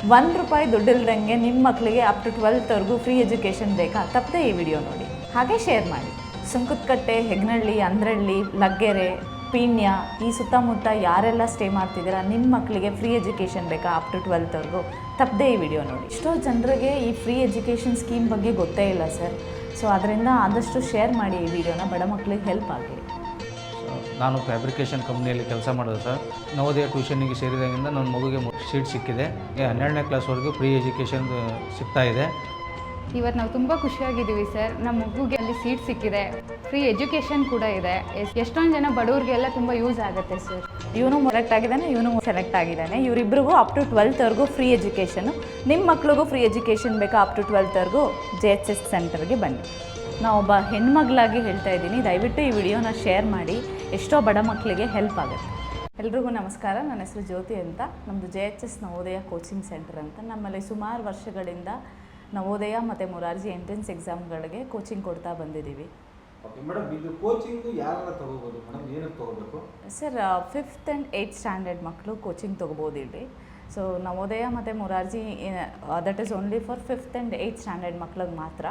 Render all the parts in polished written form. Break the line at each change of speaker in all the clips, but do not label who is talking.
₹1 ದುಡ್ಡಿಲ್ದಂಗೆ ನಿಮ್ಮ ಮಕ್ಕಳಿಗೆ up to 12th free education ಬೇಕಾ? ತಪ್ಪದೆ ಈ ವಿಡಿಯೋ ನೋಡಿ, ಹಾಗೆ ಶೇರ್ ಮಾಡಿ. ಸುಂಕದಕಟ್ಟೆ, ಹೆಗ್ನಳ್ಳಿ, ಅಂದ್ರಳ್ಳಿ, ಲಗ್ಗೆರೆ, ಪೀಣ್ಯ ಈ ಸುತ್ತಮುತ್ತ ಯಾರೆಲ್ಲ ಸ್ಟೇ ಮಾಡ್ತಿದ್ದೀರಾ, ನಿಮ್ಮ ಮಕ್ಕಳಿಗೆ ಫ್ರೀ ಎಜುಕೇಷನ್ ಬೇಕಾ ಅಪ್ ಟು 12th ತಪ್ಪದೆ ಈ ವಿಡಿಯೋ ನೋಡಿ. ಎಷ್ಟೋ ಜನರಿಗೆ ಈ ಫ್ರೀ ಎಜುಕೇಷನ್ ಸ್ಕೀಮ್ ಬಗ್ಗೆ ಗೊತ್ತೇ ಇಲ್ಲ ಸರ್. ಸೊ ಅದರಿಂದ ಆದಷ್ಟು ಶೇರ್ ಮಾಡಿ ಈ ವಿಡಿಯೋನ, ಬಡ ಮಕ್ಕಳಿಗೆ ಹೆಲ್ಪ್ ಆಗಲಿ.
ನಾನು ಫ್ಯಾಬ್ರಿಕೇಷನ್ ಕಂಪ್ನಿಯಲ್ಲಿ ಕೆಲಸ ಮಾಡೋದು ಸರ್. ನವೋದಯ ಟ್ಯೂಷನಿಗೆ ಸೇರಿದಾಗಿಂದ ನನ್ನ ಮಗುಗೆ ಸೀಟ್ ಸಿಕ್ಕಿದೆ. 12ನೇ ಕ್ಲಾಸ್ವರೆಗೂ ಫ್ರೀ ಎಜುಕೇಷನ್ ಸಿಗ್ತಾ ಇದೆ.
ಇವತ್ತು ನಾವು ತುಂಬ ಖುಷಿಯಾಗಿದ್ದೀವಿ ಸರ್. ನಮ್ಮ ಮಗುಗೆ ಅಲ್ಲಿ ಸೀಟ್ ಸಿಕ್ಕಿದೆ, ಫ್ರೀ ಎಜುಕೇಷನ್ ಕೂಡ ಇದೆ. ಎಷ್ಟೊಂದು ಜನ ಬಡವ್ರಿಗೆಲ್ಲ ತುಂಬ ಯೂಸ್ ಆಗುತ್ತೆ ಸರ್.
ಇವನು ಸೆಲೆಕ್ಟ್ ಆಗಿದ್ದಾನೆ, ಇವನು ಸೆಲೆಕ್ಟ್ ಆಗಿದ್ದಾನೆ. ಇವರಿಬ್ಬರಿಗೂ up to 12th free education. ನಿಮ್ಮ ಮಕ್ಳಿಗೂ ಫ್ರೀ ಎಜುಕೇಷನ್ ಬೇಕಾ ಅಪ್ ಟು 12th JHS ಸೆಂಟರ್ಗೆ ಬನ್ನಿ. ನಾವೊಬ್ಬ ಹೆಣ್ಮಗಳಾಗಿ ಹೇಳ್ತಾ ಇದ್ದೀನಿ, ದಯವಿಟ್ಟು ಈ ವಿಡಿಯೋನ ಶೇರ್ ಮಾಡಿ. ಎಷ್ಟೋ ಬಡ ಮಕ್ಕಳಿಗೆ ಹೆಲ್ಪ್ ಆಗುತ್ತೆ. ಎಲ್ರಿಗೂ ನಮಸ್ಕಾರ. ನನ್ನ ಹೆಸರು ಜ್ಯೋತಿ ಅಂತ. ನಮ್ಮದು JHS ನವೋದಯ ಕೋಚಿಂಗ್ ಸೆಂಟರ್ ಅಂತ. ನಮ್ಮಲ್ಲಿ ಸುಮಾರು ವರ್ಷಗಳಿಂದ ನವೋದಯ ಮತ್ತು ಮೊರಾರ್ಜಿ ಎಂಟ್ರೆನ್ಸ್ ಎಕ್ಸಾಮ್ಗಳಿಗೆ ಕೋಚಿಂಗ್ ಕೊಡ್ತಾ ಬಂದಿದ್ದೀವಿ.
ಓಕೆ ಮೇಡಮ್, ಇದು ಕೋಚಿಂಗ್ ಯಾರೆಲ್ಲ ತೊಗೋಬೋದು ಮೇಡಮ್? ಏನಕ್ಕೆ ತೊಗೋಬೇಕು
sir? 5th and 8th standard ಮಕ್ಕಳು ಕೋಚಿಂಗ್ ತೊಗೋಬೋದು ಇಲ್ಲಿ. ಸೊ ನವೋದಯ ಮತ್ತು Morarji that is only for 5th and 8th standard ಮಕ್ಳಿಗೆ ಮಾತ್ರ.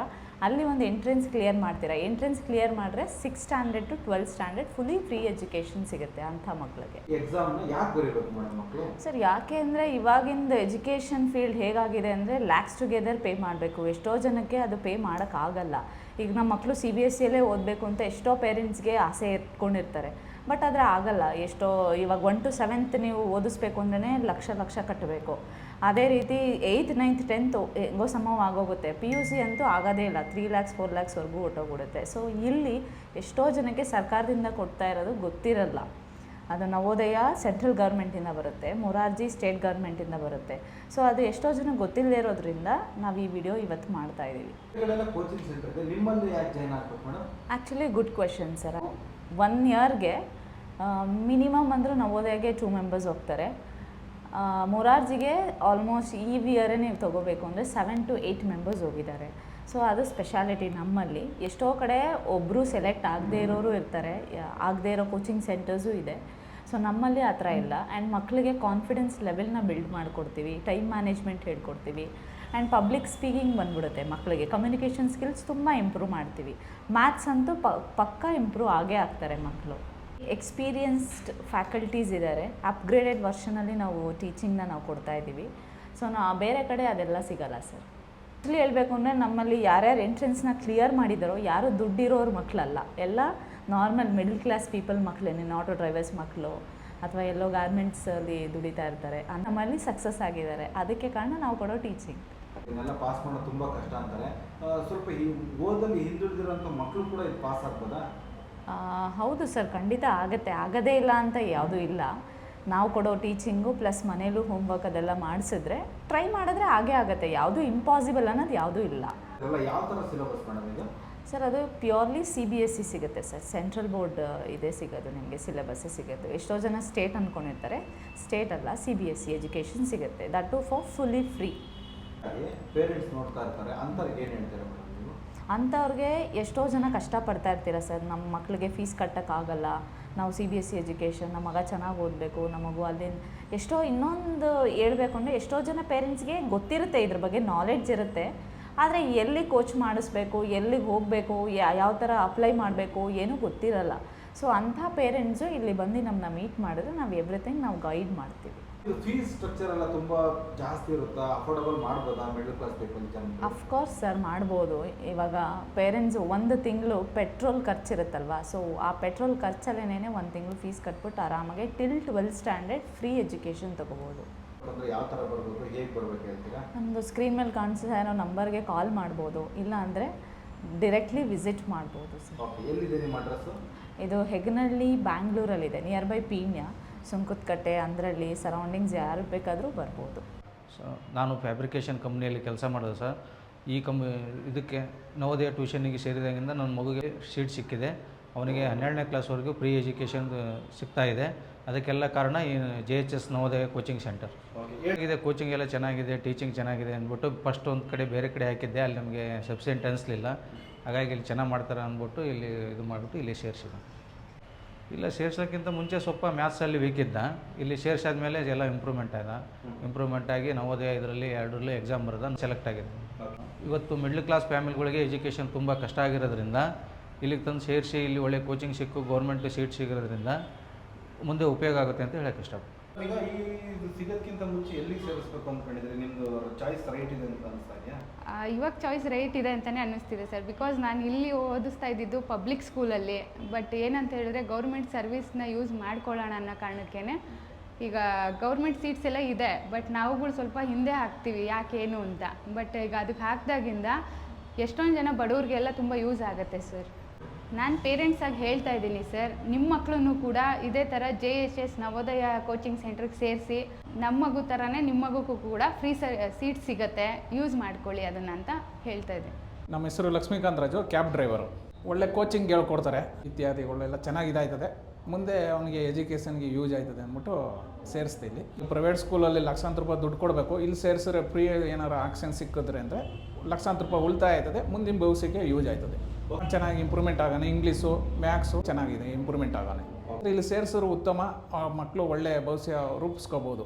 ಅಲ್ಲಿ ಒಂದು ಎಂಟ್ರೆನ್ಸ್ ಕ್ಲಿಯರ್ ಮಾಡ್ತೀರಾ. ಎಂಟ್ರೆನ್ಸ್ ಕ್ಲಿಯರ್ ಮಾಡಿದ್ರೆ 6th standard to 12th standard fully free education ಸಿಗುತ್ತೆ ಅಂಥ ಮಕ್ಕಳಿಗೆ.
ಎಕ್ಸಾಮ್ನ ಯಾಕೆ ಬರೀಬೇಕು ಮೇಡಮ್ ಮಕ್ಕಳು?
ಸರ್, ಯಾಕೆ ಅಂದರೆ ಇವಾಗಿಂದ ಎಜುಕೇಷನ್ ಫೀಲ್ಡ್ ಹೇಗಾಗಿದೆ ಅಂದರೆ ಲ್ಯಾಕ್ಸ್ ಟುಗೆದರ್ ಪೇ ಮಾಡಬೇಕು. ಎಷ್ಟೋ ಜನಕ್ಕೆ ಅದು ಪೇ ಮಾಡೋಕ್ಕಾಗಲ್ಲ. ಈಗ ನಮ್ಮ ಮಕ್ಕಳು CBSEಯಲ್ಲೇ ಓದಬೇಕು ಅಂತ ಎಷ್ಟೋ ಪೇರೆಂಟ್ಸ್ಗೆ ಆಸೆ ಇಟ್ಕೊಂಡಿರ್ತಾರೆ. ಬಟ್ ಆದರೆ ಆಗಲ್ಲ. ಎಷ್ಟೋ ಇವಾಗ 1 to 7th ನೀವು ಓದಿಸ್ಬೇಕು ಅಂದ್ರೆ ಲಕ್ಷ ಕಟ್ಟಬೇಕು. ಅದೇ ರೀತಿ 8th, 9th, 10th ಹೆಂಗೋ ಸಮವಾಗೋಗುತ್ತೆ. PUC ಅಂತೂ ಆಗೋದೇ ಇಲ್ಲ. 3 lakhs 4 lakhsವರೆಗೂ ಹೊಟ್ಟೋಗ್ಬಿಡುತ್ತೆ. ಸೊ ಇಲ್ಲಿ ಎಷ್ಟೋ ಜನಕ್ಕೆ ಸರ್ಕಾರದಿಂದ ಕೊಡ್ತಾ ಇರೋದು ಗೊತ್ತಿರಲ್ಲ. ಅದು ನವೋದಯ ಸೆಂಟ್ರಲ್ ಗೌರ್ಮೆಂಟಿಂದ ಬರುತ್ತೆ, ಮೊರಾರ್ಜಿ ಸ್ಟೇಟ್ ಗೌರ್ಮೆಂಟಿಂದ ಬರುತ್ತೆ. ಸೊ ಅದು ಎಷ್ಟೋ ಜನ ಗೊತ್ತಿಲ್ಲದೆ ಇರೋದ್ರಿಂದ ನಾವು ಈ ವಿಡಿಯೋ ಇವತ್ತು ಮಾಡ್ತಾ ಇದ್ದೀವಿ.
ಕೋಚಿಂಗ್ ಸೆಂಟರ್ ನಿಮ್ಮಲ್ಲಿ ಯಾಕೆ ಜಾಯ್ನ್ ಆಗಬೇಕು madam?
Actually good question sir. 1 yearಗೆ ಮಿನಿಮಮ್ ಅಂದರೂ ನವೋದಯಗೆ 2 members ಹೋಗ್ತಾರೆ. ಮೊರಾರ್ಜಿಗೆ ಆಲ್ಮೋಸ್ಟ್ ಈ ಇಯರೇ ನೀವು ತೊಗೋಬೇಕು ಅಂದರೆ 7 to 8 members ಹೋಗಿದ್ದಾರೆ. ಸೊ ಅದು ಸ್ಪೆಷಾಲಿಟಿ ನಮ್ಮಲ್ಲಿ. ಎಷ್ಟೋ ಕಡೆ ಒಬ್ಬರು ಸೆಲೆಕ್ಟ್ ಆಗದೇ ಇರೋರು ಇರ್ತಾರೆ, ಆಗದೇ ಇರೋ ಕೋಚಿಂಗ್ ಸೆಂಟರ್ಸು ಇದೆ. ಸೊ ನಮ್ಮಲ್ಲಿ ಆ ಥರ ಇಲ್ಲ. ಆ್ಯಂಡ್ ಮಕ್ಕಳಿಗೆ ಕಾನ್ಫಿಡೆನ್ಸ್ ಲೆವೆಲ್ನ ಬಿಲ್ಡ್ ಮಾಡಿಕೊಡ್ತೀವಿ, ಟೈಮ್ ಮ್ಯಾನೇಜ್ಮೆಂಟ್ ಹೇಳ್ಕೊಡ್ತೀವಿ. ಆ್ಯಂಡ್ ಪಬ್ಲಿಕ್ ಸ್ಪೀಕಿಂಗ್ ಬಂದ್ಬಿಡುತ್ತೆ ಮಕ್ಕಳಿಗೆ. ಕಮ್ಯುನಿಕೇಷನ್ ಸ್ಕಿಲ್ಸ್ ತುಂಬ ಇಂಪ್ರೂವ್ ಮಾಡ್ತೀವಿ. ಮ್ಯಾಥ್ಸ್ ಅಂತೂ ಪಕ್ಕಾ ಇಂಪ್ರೂವ್ ಆಗೇ ಆಗ್ತಾರೆ ಮಕ್ಕಳು. ಎಕ್ಸ್ಪೀರಿಯನ್ಸ್ಡ್ ಫ್ಯಾಕಲ್ಟೀಸ್ ಇದ್ದಾರೆ. ಅಪ್ಗ್ರೇಡೆಡ್ ವರ್ಷನಲ್ಲಿ ನಾವು ಟೀಚಿಂಗ್ನ ನಾವು ಕೊಡ್ತಾಯಿದ್ದೀವಿ. ಸೊ ಬೇರೆ ಕಡೆ ಅದೆಲ್ಲ ಸಿಗಲ್ಲ ಸರ್. ಆ್ಯಕ್ಚುಲಿ ಹೇಳಬೇಕು ಅಂದರೆ ನಮ್ಮಲ್ಲಿ ಯಾರ್ಯಾರು ಎಂಟ್ರೆನ್ಸ್ನ ಕ್ಲಿಯರ್ ಮಾಡಿದಾರೋ ಯಾರು ದುಡ್ಡಿರೋರು ಮಕ್ಕಳಲ್ಲ. ಎಲ್ಲ ನಾರ್ಮಲ್ ಮಿಡಲ್ ಕ್ಲಾಸ್ ಪೀಪಲ್ ಮಕ್ಕಳೇನೆ. ಆಟೋ ಡ್ರೈವರ್ಸ್ ಮಕ್ಕಳು ಅಥವಾ ಎಲ್ಲೋ ಗಾರ್ಮೆಂಟ್ಸಲ್ಲಿ ದುಡಿತಾ ಇರ್ತಾರೆ. ನಮ್ಮಲ್ಲಿ ಸಕ್ಸಸ್ ಆಗಿದ್ದಾರೆ. ಅದಕ್ಕೆ ಕಾರಣ ನಾವು ಕೊಡೋ ಟೀಚಿಂಗ್.
ಇದನ್ನೆಲ್ಲ ಪಾಸ್ ಮಾಡೋದು ತುಂಬ ಕಷ್ಟ ಅಂತಾರೆ. ಸ್ವಲ್ಪ ಈ ಓದಲ್ಲಿ ಹಿಂದುಳಿದಿರೋಂಥ ಮಕ್ಕಳು ಕೂಡ ಇದು ಪಾಸ್ ಆಗ್ಬೋದಾ?
ಹೌದು ಸರ್, ಖಂಡಿತ ಆಗುತ್ತೆ. ಆಗದೇ ಇಲ್ಲ ಅಂತ ಯಾವುದೂ ಇಲ್ಲ. ನಾವು ಕೊಡೋ ಟೀಚಿಂಗು ಪ್ಲಸ್ ಮನೇಲೂ ಹೋಮ್ವರ್ಕ್ ಅದೆಲ್ಲ ಮಾಡಿಸಿದ್ರೆ ಟ್ರೈ ಮಾಡಿದ್ರೆ ಆಗೇ ಆಗುತ್ತೆ. ಯಾವುದೂ ಇಂಪಾಸಿಬಲ್ ಅನ್ನೋದು ಯಾವುದೂ ಇಲ್ಲ.
ಯಾವ ಥರ ಸಿಲೆಬಸ್ ಮೇಡಮ್ ಇದು?
ಸರ್, ಅದು ಪ್ಯೂರ್ಲಿ CBSE ಸಿಗುತ್ತೆ ಸರ್. ಸೆಂಟ್ರಲ್ ಬೋರ್ಡ್ ಇದೇ ಸಿಗೋದು ನಿಮಗೆ, ಸಿಲೆಬಸ್ಸೇ ಸಿಗೋದು. ಎಷ್ಟೋ ಜನ ಸ್ಟೇಟ್ ಅಂದ್ಕೊಂಡಿರ್ತಾರೆ. ಸ್ಟೇಟ್ ಅಲ್ಲ, CBSE ಎಜುಕೇಷನ್ ಸಿಗುತ್ತೆ. That too for fully free.
Parents ನೋಡ್ತಾ ಇರ್ತಾರೆ, ಅಂಥವ್ರಿಗೆ ಏನು ಹೇಳ್ತಾರೆ ಮೇಡಮ್ ನೀವು?
ಅಂಥವ್ರಿಗೆ ಎಷ್ಟೋ ಜನ ಕಷ್ಟಪಡ್ತಾ ಇರ್ತೀರ ಸರ್. ನಮ್ಮ ಮಕ್ಕಳಿಗೆ ಫೀಸ್ ಕಟ್ಟೋಕ್ಕಾಗಲ್ಲ, ನಾವು CBSE ಎಜುಕೇಷನ್, ನಮ್ಮ ಮಗ ಚೆನ್ನಾಗಿ ಓದಬೇಕು, ನಮ್ಮ ಮಗು ಅಲ್ಲಿಂದ ಎಷ್ಟೋ ಇನ್ನೊಂದು ಹೇಳ್ಬೇಕು ಅಂದರೆ ಎಷ್ಟೋ ಜನ ಪೇರೆಂಟ್ಸ್ಗೆ ಗೊತ್ತಿರುತ್ತೆ, ಇದ್ರ ಬಗ್ಗೆ ನಾಲೆಡ್ಜ್ ಇರುತ್ತೆ. ಆದರೆ ಎಲ್ಲಿ ಕೋಚ್ ಮಾಡಿಸ್ಬೇಕು, ಎಲ್ಲಿಗೆ ಹೋಗಬೇಕು, ಯಾವ ಥರ ಅಪ್ಲೈ ಮಾಡಬೇಕು ಏನೂ ಗೊತ್ತಿರಲ್ಲ. ಸೊ ಅಂಥ ಪೇರೆಂಟ್ಸು ಇಲ್ಲಿ ಬಂದು ನಮ್ಮನ್ನ ಮೀಟ್ ಮಾಡಿದ್ರೆ ನಾವು ಎವ್ರಿಥಿಂಗ್ ನಾವು ಗೈಡ್ ಮಾಡ್ತೀವಿ.
ಇದು ಫೀಸ್ ಸ್ಟ್ರಕ್ಚರ್ ಎಲ್ಲ ತುಂಬ ಜಾಸ್ತಿ ಇರುತ್ತಾ? ಅಫೋರ್ಡಬಲ್ ಮಾಡ್ಬೋದಾ ಮಿಡಲ್ ಕ್ಲಾಸ್ ಪೀಪಲ್ ಜನರು?
ಅಫ್ಕೋರ್ಸ್ ಸರ್, ಮಾಡ್ಬೋದು. ಇವಾಗ ಪೇರೆಂಟ್ಸು 1 ತಿಂಗಳು ಪೆಟ್ರೋಲ್ ಖರ್ಚಿರುತ್ತಲ್ವ. ಸೊ ಆ ಪೆಟ್ರೋಲ್ ಖರ್ಚಲ್ಲೇನೇ 1 ತಿಂಗಳು ಫೀಸ್ ಕಟ್ಬಿಟ್ಟು ಆರಾಮಾಗಿ till 12th standard free education ತೊಗೋಬೋದು.
ಅಂದರೆ ಯಾವ ಥರ ಬರಬೇಕು, ಹೇಗೆ ಬರಬೇಕು ಹೇಳ್ತೀರಾ?
ನಮ್ಮದು ಸ್ಕ್ರೀನ್ ಮೇಲೆ ಕಾಣಿಸ್ತಾ ಇರೋ ನಂಬರ್ಗೆ ಕಾಲ್ ಮಾಡ್ಬೋದು, ಇಲ್ಲ ಅಂದರೆ ಡೈರೆಕ್ಟ್ಲಿ ವಿಸಿಟ್ ಮಾಡ್ಬೋದು ಸರ್.
ಓಕೆ, ಎಲ್ಲಿದೆ ನಿಮ್ಮ ಅಡ್ರೆಸ್ಸು?
ಇದು ಹೆಗ್ನಳ್ಳಿ, ಬ್ಯಾಂಗ್ಳೂರಲ್ಲಿದೆ, near by Peenya. Sunkadakatte, Andrahalli surroundings ಯಾರು ಬೇಕಾದರೂ ಬರ್ಬೋದು.
ಸೊ ನಾನು ಫ್ಯಾಬ್ರಿಕೇಷನ್ ಕಂಪ್ನಿಯಲ್ಲಿ ಕೆಲಸ ಮಾಡೋದು ಸರ್. ಈ ಇದಕ್ಕೆ ನವೋದಯ ಟ್ಯೂಷನಿಗೆ ಸೇರಿದಾಗಿಂದ ನನ್ನ ಮಗುಗೆ ಸೀಟ್ ಸಿಕ್ಕಿದೆ. ಅವನಿಗೆ 12ನೇ ಕ್ಲಾಸ್ವರೆಗೂ ಫ್ರೀ ಎಜುಕೇಷನ್ ಸಿಗ್ತಾ ಇದೆ. ಅದಕ್ಕೆಲ್ಲ ಕಾರಣ ಈ JHS ನವೋದಯ ಕೋಚಿಂಗ್ ಸೆಂಟರ್. ಹೇಗಿದೆ, ಕೋಚಿಂಗ್ ಎಲ್ಲ ಚೆನ್ನಾಗಿದೆ, ಟೀಚಿಂಗ್ ಚೆನ್ನಾಗಿದೆ ಅಂದ್ಬಿಟ್ಟು ಫಸ್ಟ್ ಒಂದು ಕಡೆ ಬೇರೆ ಕಡೆ ಹಾಕಿದ್ದೆ. ಅಲ್ಲಿ ನಮಗೆ ಸಫಿಷಿಯೆಂಟ್ ಅನಿಸ್ಲಿಲ್ಲ. ಹಾಗಾಗಿ ಇಲ್ಲಿ ಚೆನ್ನಾಗಿ ಮಾಡ್ತಾರೆ ಅಂದ್ಬಿಟ್ಟು ಇಲ್ಲಿ ಇದು ಮಾಡಿಬಿಟ್ಟು ಇಲ್ಲಿ ಸೇರಿಸಿದೆ. ಇಲ್ಲ, ಸೇರ್ಸೋಕ್ಕಿಂತ ಮುಂಚೆ ಸ್ವಲ್ಪ ಮ್ಯಾಥ್ಸಲ್ಲಿ ವೀಕ್ ಇದ್ದ. ಇಲ್ಲಿ ಸೇರ್ಸಾದ್ಮೇಲೆ ಎಲ್ಲ ಇಂಪ್ರೂವ್ಮೆಂಟ್ ಆಗಿ ನವೋದಯ ಇದರಲ್ಲಿ 2ರಲ್ಲೂ ಎಕ್ಸಾಮ್ ಬರೆದ ಸೆಲೆಕ್ಟ್ ಆಗಿದೆ. ಇವತ್ತು ಮಿಡ್ಲ್ ಕ್ಲಾಸ್ ಫ್ಯಾಮಿಲಿಗಳಿಗೆ ಎಜುಕೇಷನ್ ತುಂಬ ಕಷ್ಟ ಆಗಿರೋದ್ರಿಂದ ಇಲ್ಲಿಗೆ ತಂದು ಸೇರಿಸಿ ಇಲ್ಲಿ ಒಳ್ಳೆ ಕೋಚಿಂಗ್ ಸಿಕ್ಕು ಗೌರ್ಮೆಂಟ್ ಸೀಟ್ ಸಿಗೋದ್ರಿಂದ ಮುಂದೆ ಉಪಯೋಗ ಆಗುತ್ತೆ ಅಂತ ಹೇಳಕ್ಕೆ ಇಷ್ಟಪಡ್ತೀನಿ.
ಈಗ ಇದು ಸಿಗೋದಕ್ಕಿಂತ ಮುಂಚೆ ಎಲ್ಲಿಗೆ ಸೇರಿಸ್ಬೇಕು ಅಂದ್ಕೊಂಡಿದ್ರೆ ನಿಮ್ಮದು ಚಾಯ್ಸ್ ರೈಟ್ ಇದೆ ಅಂತ ಅನಿಸ್ತಾ ಇದೆಯಾ?
ಇವಾಗ ಚಾಯ್ಸ್ ರೈಟ್ ಇದೆ ಅಂತಲೇ ಅನ್ನಿಸ್ತಿದೆ ಸರ್. ಬಿಕಾಸ್ ನಾನು ಇಲ್ಲಿ ಓದಿಸ್ತಾ ಇದ್ದಿದ್ದು ಪಬ್ಲಿಕ್ ಸ್ಕೂಲಲ್ಲಿ. ಬಟ್ ಏನಂತ ಹೇಳಿದ್ರೆ ಗೌರ್ಮೆಂಟ್ ಸರ್ವಿಸ್ನ ಯೂಸ್ ಮಾಡ್ಕೊಳ್ಳೋಣ ಅನ್ನೋ ಕಾರಣಕ್ಕೇ ಈಗ ಗೌರ್ಮೆಂಟ್ ಸೀಟ್ಸ್ ಎಲ್ಲ ಇದೆ. ಬಟ್ ನಾವುಗಳು ಸ್ವಲ್ಪ ಹಿಂದೆ ಹಾಕ್ತೀವಿ ಯಾಕೇನು ಅಂತ. ಬಟ್ ಈಗ ಅದಕ್ಕೆ ಹಾಕಿದಾಗಿಂದ ಎಷ್ಟೊಂದು ಜನ ಬಡವ್ರಿಗೆಲ್ಲ ತುಂಬ ಯೂಸ್ ಆಗುತ್ತೆ ಸರ್. ನಾನು ಪೇರೆಂಟ್ಸಾಗಿ ಹೇಳ್ತಾ ಇದ್ದೀನಿ ಸರ್, ನಿಮ್ಮ ಮಕ್ಕಳನ್ನು ಕೂಡ ಇದೇ ಥರ JHS ನವೋದಯ ಕೋಚಿಂಗ್ ಸೆಂಟ್ರಿಗೆ ಸೇರಿಸಿ ನಮ್ಮ ಮಗು ಥರನೇ ನಿಮ್ಮ ಮಗುಗೂ ಕೂಡ ಫ್ರೀ ಸೀಟ್ ಸಿಗುತ್ತೆ, ಯೂಸ್ ಮಾಡ್ಕೊಳ್ಳಿ ಅದನ್ನು ಅಂತ ಹೇಳ್ತಾ ಇದ್ದೀನಿ.
ನಮ್ಮ ಹೆಸರು ಲಕ್ಷ್ಮೀಕಾಂತ್ ರಾಜು, ಕ್ಯಾಬ್ ಡ್ರೈವರು. ಒಳ್ಳೆ ಕೋಚಿಂಗ್ ಹೇಳ್ಕೊಡ್ತಾರೆ, ಇತ್ಯಾದಿಗಳೆಲ್ಲ ಚೆನ್ನಾಗಿ ಇದಾಯ್ತದೆ. ಮುಂದೆ ಅವನಿಗೆ ಎಜುಕೇಷನ್ಗೆ ಯೂಸ್ ಆಯ್ತದೆ ಅಂದ್ಬಿಟ್ಟು ಸೇರಿಸ್ದೆ. ಇಲ್ಲಿ ಪ್ರೈವೇಟ್ ಸ್ಕೂಲಲ್ಲಿ ಲಕ್ಷಾಂತರ ರೂಪಾಯಿ ದುಡ್ಡು ಕೊಡಬೇಕು, ಇಲ್ಲಿ ಸೇರಿಸಿದ್ರೆ ಫ್ರೀ ಏನಾರು ಆಕ್ಷನ್ ಸಿಕ್ಕಿದ್ರೆ ಅಂದರೆ ಲಕ್ಷಾಂತರ ರೂಪಾಯಿ ಉಳಿತಾಯ ಆಯ್ತದೆ, ಮುಂದಿನ ಭವಿಷ್ಯಕ್ಕೆ ಯೂಸ್ ಆಯ್ತದೆ. ಚೆನ್ನಾಗಿ ಇಂಪ್ರೂವ್ಮೆಂಟ್ ಆಗೋಣ, ಇಂಗ್ಲೀಷು ಮ್ಯಾಥ್ಸು ಚೆನ್ನಾಗಿದೆ ಇಂಪ್ರೂವ್ಮೆಂಟ್ ಆಗೋಣ. ಇಲ್ಲಿ ಸೇರಿಸಿದ್ರು ಉತ್ತಮ, ಮಕ್ಕಳು ಒಳ್ಳೆಯ ಭವಿಷ್ಯ ರೂಪಿಸ್ಕೋಬೋದು.